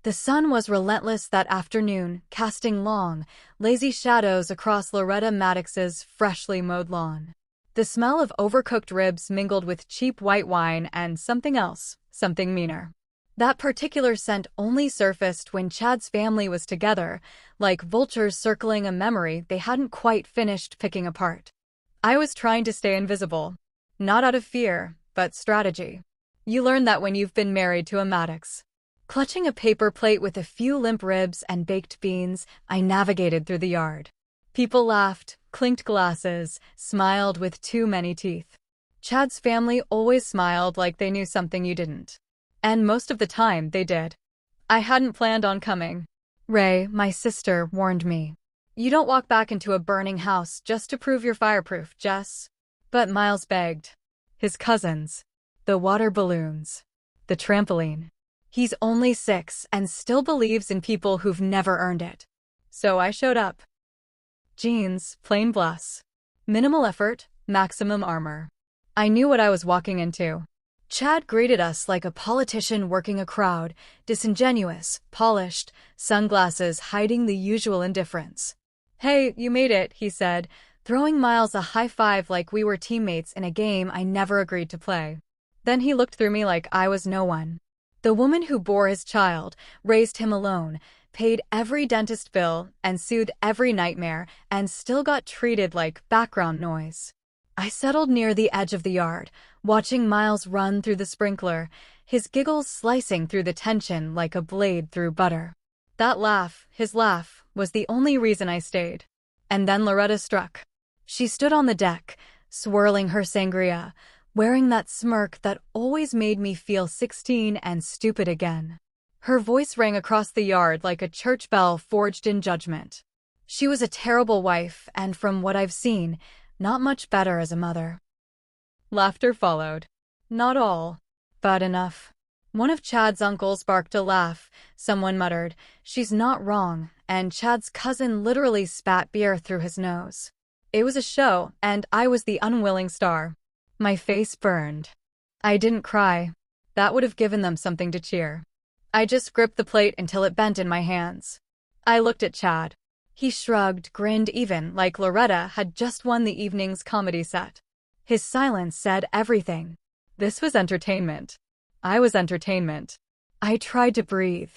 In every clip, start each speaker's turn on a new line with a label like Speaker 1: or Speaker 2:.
Speaker 1: The sun was relentless that afternoon, casting long, lazy shadows across Loretta Maddox's freshly mowed lawn. The smell of overcooked ribs mingled with cheap white wine and something else, something meaner. That particular scent only surfaced when Chad's family was together, like vultures circling a memory they hadn't quite finished picking apart. I was trying to stay invisible. Not out of fear, but strategy. You learn that when you've been married to a Maddox. Clutching a paper plate with a few limp ribs and baked beans, I navigated through the yard. People laughed, clinked glasses, smiled with too many teeth. Chad's family always smiled like they knew something you didn't. And most of the time, they did. I hadn't planned on coming. Ray, my sister, warned me. You don't walk back into a burning house just to prove you're fireproof, Jess. But Miles begged. His cousins. The water balloons. The trampoline. He's only 6 and still believes in people who've never earned it. So I showed up. Jeans, plain bless. Minimal effort, maximum armor. I knew what I was walking into. Chad greeted us like a politician working a crowd, disingenuous, polished, sunglasses hiding the usual indifference. Hey, you made it, he said, throwing Miles a high five like we were teammates in a game I never agreed to play. Then he looked through me like I was no one. The woman who bore his child, raised him alone, paid every dentist bill and soothed every nightmare, and still got treated like background noise. I settled near the edge of the yard, watching Miles run through the sprinkler, his giggles slicing through the tension like a blade through butter. That laugh, his laugh, was the only reason I stayed. And then Loretta struck. She stood on the deck, swirling her sangria, wearing that smirk that always made me feel 16 and stupid again. Her voice rang across the yard like a church bell forged in judgment. She was a terrible wife, and from what I've seen, not much better as a mother. Laughter followed. Not all, but enough. One of Chad's uncles barked a laugh. Someone muttered, "She's not wrong," and Chad's cousin literally spat beer through his nose. It was a show, and I was the unwilling star. My face burned. I didn't cry. That would have given them something to cheer. I just gripped the plate until it bent in my hands. I looked at Chad. He shrugged, grinned even, like Loretta had just won the evening's comedy set. His silence said everything. This was entertainment. I was entertainment. I tried to breathe.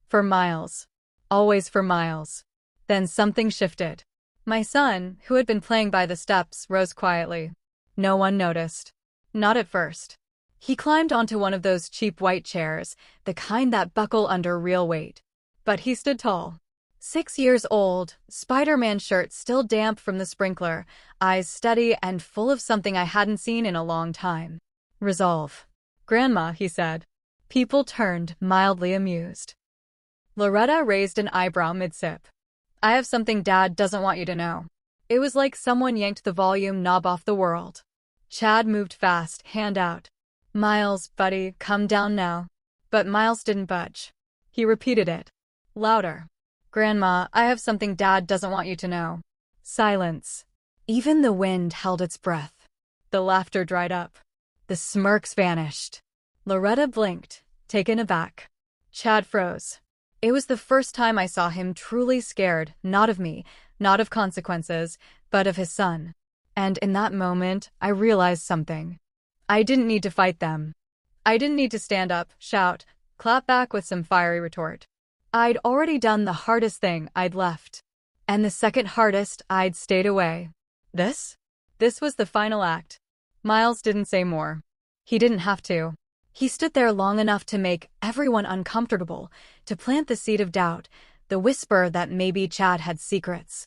Speaker 1: For Miles. Always for Miles. Then something shifted. My son, who had been playing by the steps, rose quietly. No one noticed. Not at first. He climbed onto one of those cheap white chairs, the kind that buckle under real weight. But he stood tall. 6 years old, Spider-Man shirt still damp from the sprinkler, eyes steady and full of something I hadn't seen in a long time. Resolve. "Grandma," he said. People turned, mildly amused. Loretta raised an eyebrow mid-sip. "I have something Dad doesn't want you to know." It was like someone yanked the volume knob off the world. Chad moved fast, hand out. "Miles, buddy, come down now." But Miles didn't budge. He repeated it. Louder. "Grandma, I have something Dad doesn't want you to know." Silence. Even the wind held its breath. The laughter dried up. The smirks vanished. Loretta blinked, taken aback. Chad froze. It was the first time I saw him truly scared, not of me, not of consequences, but of his son. And in that moment, I realized something. I didn't need to fight them. I didn't need to stand up, shout, clap back with some fiery retort. I'd already done the hardest thing, I'd left. And the second hardest, I'd stayed away. This was the final act. Miles didn't say more. He didn't have to. He stood there long enough to make everyone uncomfortable, to plant the seed of doubt, the whisper that maybe Chad had secrets.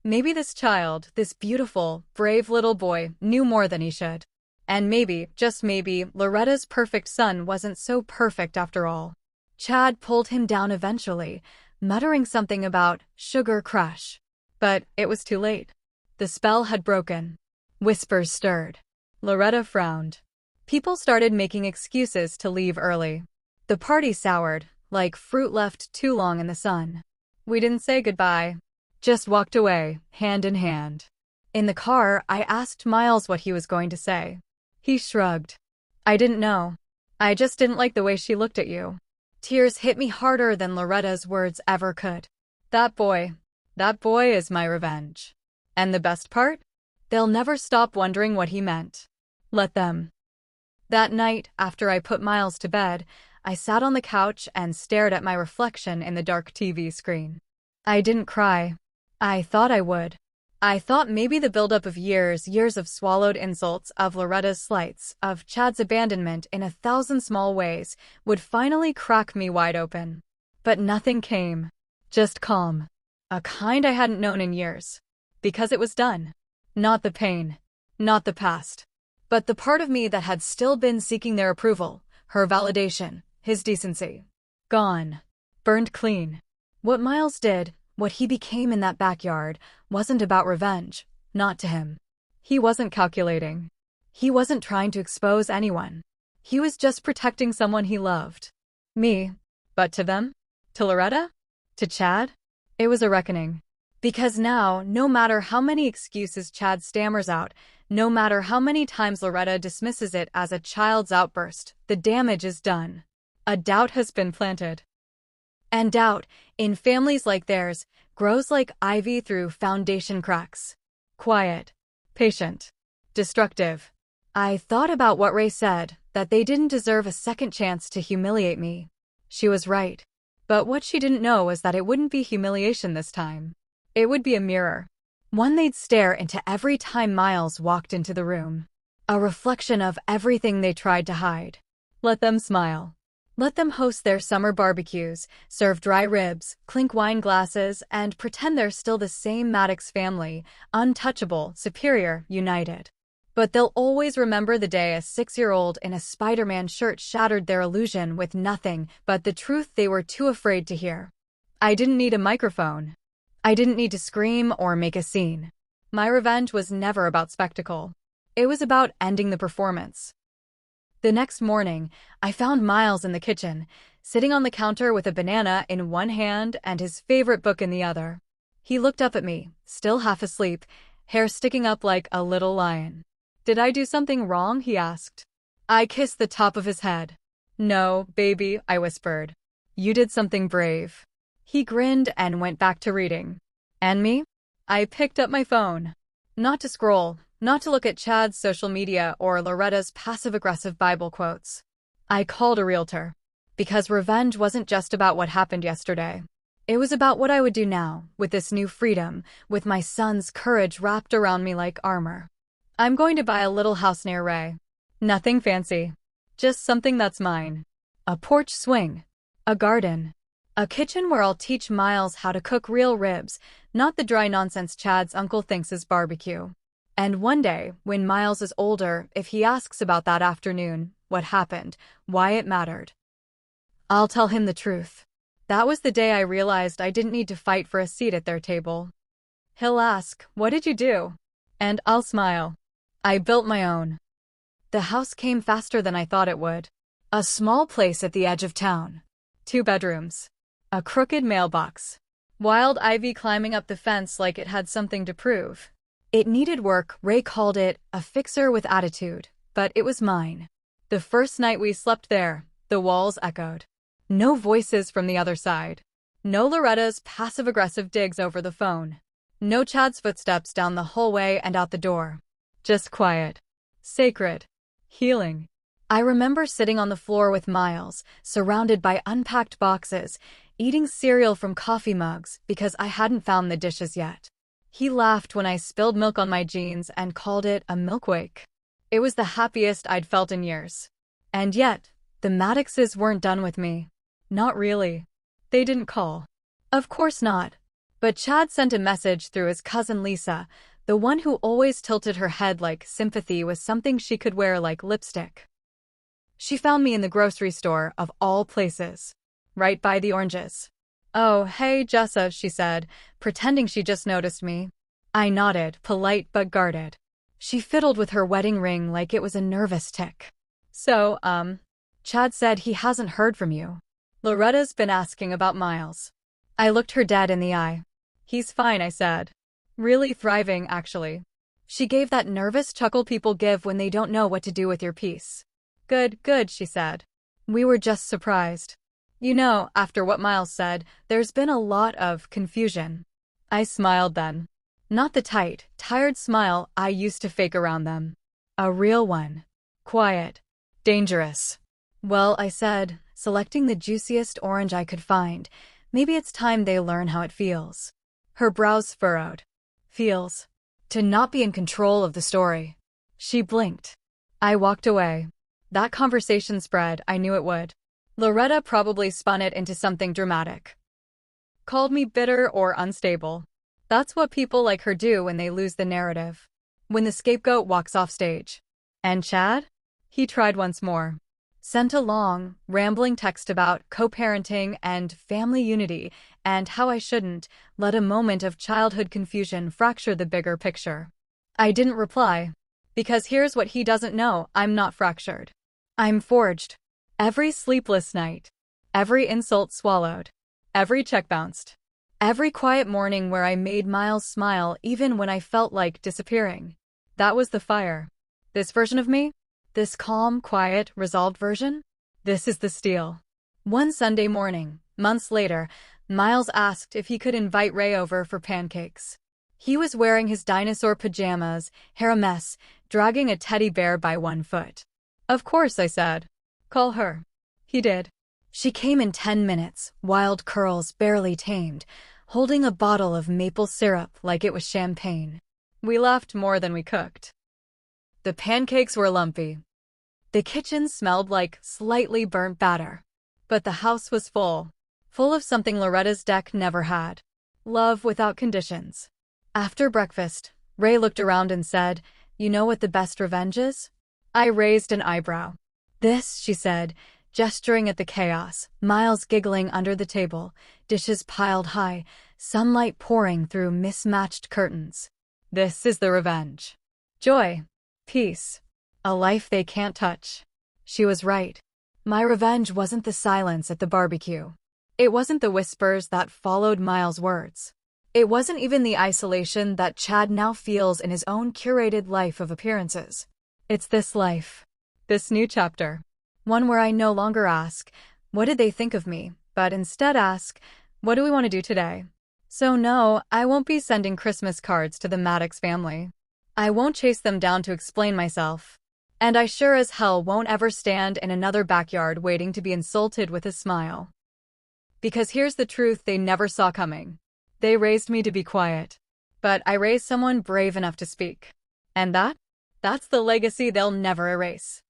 Speaker 1: Maybe this child, this beautiful, brave little boy, knew more than he should. And maybe, just maybe, Loretta's perfect son wasn't so perfect after all. Chad pulled him down eventually, muttering something about sugar crush. But it was too late. The spell had broken. Whispers stirred. Loretta frowned. People started making excuses to leave early. The party soured, like fruit left too long in the sun. We didn't say goodbye. Just walked away, hand in hand. In the car, I asked Miles what he was going to say. He shrugged. "I didn't know. I just didn't like the way she looked at you." Tears hit me harder than Loretta's words ever could. That boy. That boy is my revenge. And the best part? They'll never stop wondering what he meant. Let them. That night, after I put Miles to bed, I sat on the couch and stared at my reflection in the dark TV screen. I didn't cry. I thought I would. I thought maybe the buildup of years of swallowed insults, of Loretta's slights, of Chad's abandonment in 1,000 small ways, would finally crack me wide open. But nothing came. Just calm. A kind I hadn't known in years. Because it was done. Not the pain. Not the past. But the part of me that had still been seeking their approval, her validation, his decency. Gone. Burned clean. What Miles did, what he became in that backyard, wasn't about revenge, not to him. He wasn't calculating. He wasn't trying to expose anyone. He was just protecting someone he loved. Me. But to them? To Loretta? To Chad? It was a reckoning. Because now, no matter how many excuses Chad stammers out, no matter how many times Loretta dismisses it as a child's outburst, the damage is done. A doubt has been planted. And doubt, in families like theirs, grows like ivy through foundation cracks. Quiet. Patient. Destructive. I thought about what Ray said, that they didn't deserve a second chance to humiliate me. She was right. But what she didn't know was that it wouldn't be humiliation this time. It would be a mirror. One they'd stare into every time Miles walked into the room. A reflection of everything they tried to hide. Let them smile. Let them host their summer barbecues, serve dry ribs, clink wine glasses, and pretend they're still the same Maddox family, untouchable, superior, united. But they'll always remember the day a 6-year-old in a Spider-Man shirt shattered their illusion with nothing but the truth they were too afraid to hear. I didn't need a microphone. I didn't need to scream or make a scene. My revenge was never about spectacle. It was about ending the performance. The next morning, I found Miles in the kitchen, sitting on the counter with a banana in one hand and his favorite book in the other. He looked up at me, still half asleep, hair sticking up like a little lion. "Did I do something wrong?" he asked. I kissed the top of his head. "No, baby," I whispered. "You did something brave." He grinned and went back to reading. And me? I picked up my phone. Not to scroll. Not to look at Chad's social media or Loretta's passive-aggressive Bible quotes. I called a realtor. Because revenge wasn't just about what happened yesterday. It was about what I would do now, with this new freedom, with my son's courage wrapped around me like armor. I'm going to buy a little house near Ray. Nothing fancy. Just something that's mine. A porch swing. A garden. A kitchen where I'll teach Miles how to cook real ribs, not the dry nonsense Chad's uncle thinks is barbecue. And one day, when Miles is older, if he asks about that afternoon, what happened, why it mattered, I'll tell him the truth. That was the day I realized I didn't need to fight for a seat at their table. He'll ask, "What did you do?" And I'll smile. I built my own. The house came faster than I thought it would. A small place at the edge of town. 2 bedrooms. A crooked mailbox. Wild ivy climbing up the fence like it had something to prove. It needed work. Ray called it a fixer with attitude, but it was mine. The first night we slept there, the walls echoed. No voices from the other side. No Loretta's passive-aggressive digs over the phone. No Chad's footsteps down the hallway and out the door. Just quiet. Sacred. Healing. I remember sitting on the floor with Miles, surrounded by unpacked boxes, eating cereal from coffee mugs because I hadn't found the dishes yet. He laughed when I spilled milk on my jeans and called it a milkwake. It was the happiest I'd felt in years. And yet, the Maddoxes weren't done with me. Not really. They didn't call. Of course not. But Chad sent a message through his cousin Lisa, the one who always tilted her head like sympathy was something she could wear like lipstick. She found me in the grocery store, of all places. Right by the oranges. "Oh, hey, Jessa," she said, pretending she just noticed me. I nodded, polite but guarded. She fiddled with her wedding ring like it was a nervous tick. "So, Chad said he hasn't heard from you. Loretta's been asking about Miles." I looked her dead in the eye. "He's fine," I said. "Really thriving, actually." She gave that nervous chuckle people give when they don't know what to do with your piece. Good, good," she said. "We were just surprised." You know, after what Miles said, there's been a lot of confusion. I smiled then. Not the tight, tired smile I used to fake around them. A real one. Quiet. Dangerous. Well, I said, selecting the juiciest orange I could find. Maybe it's time they learn how it feels. Her brows furrowed. Feels. To not be in control of the story. She blinked. I walked away. That conversation spread, I knew it would. Loretta probably spun it into something dramatic. Called me bitter or unstable. That's what people like her do when they lose the narrative. When the scapegoat walks off stage. And Chad? He tried once more. Sent a long, rambling text about co-parenting and family unity and how I shouldn't let a moment of childhood confusion fracture the bigger picture. I didn't reply. Because here's what he doesn't know, I'm not fractured. I'm forged. Every sleepless night. Every insult swallowed. Every check bounced. Every quiet morning where I made Miles smile even when I felt like disappearing. That was the fire. This version of me? This calm, quiet, resolved version? This is the steel. One Sunday morning, months later, Miles asked if he could invite Ray over for pancakes. He was wearing his dinosaur pajamas, hair a mess, dragging a teddy bear by one foot. Of course, I said. Call her. He did. She came in 10 minutes, wild curls barely tamed, holding a bottle of maple syrup like it was champagne. We laughed more than we cooked. The pancakes were lumpy. The kitchen smelled like slightly burnt batter. But the house was full. Full of something Loretta's deck never had. Love without conditions. After breakfast, Ray looked around and said, "You know what the best revenge is?" I raised an eyebrow. "This," she said, gesturing at the chaos, Miles giggling under the table, dishes piled high, sunlight pouring through mismatched curtains. "This is the revenge. Joy. Peace. A life they can't touch." She was right. My revenge wasn't the silence at the barbecue. It wasn't the whispers that followed Miles' words. It wasn't even the isolation that Chad now feels in his own curated life of appearances. It's this life. This new chapter. One where I no longer ask, what did they think of me, but instead ask, what do we want to do today? So no, I won't be sending Christmas cards to the Maddox family. I won't chase them down to explain myself. And I sure as hell won't ever stand in another backyard waiting to be insulted with a smile. Because here's the truth they never saw coming. They raised me to be quiet. But I raised someone brave enough to speak. And that's the legacy they'll never erase.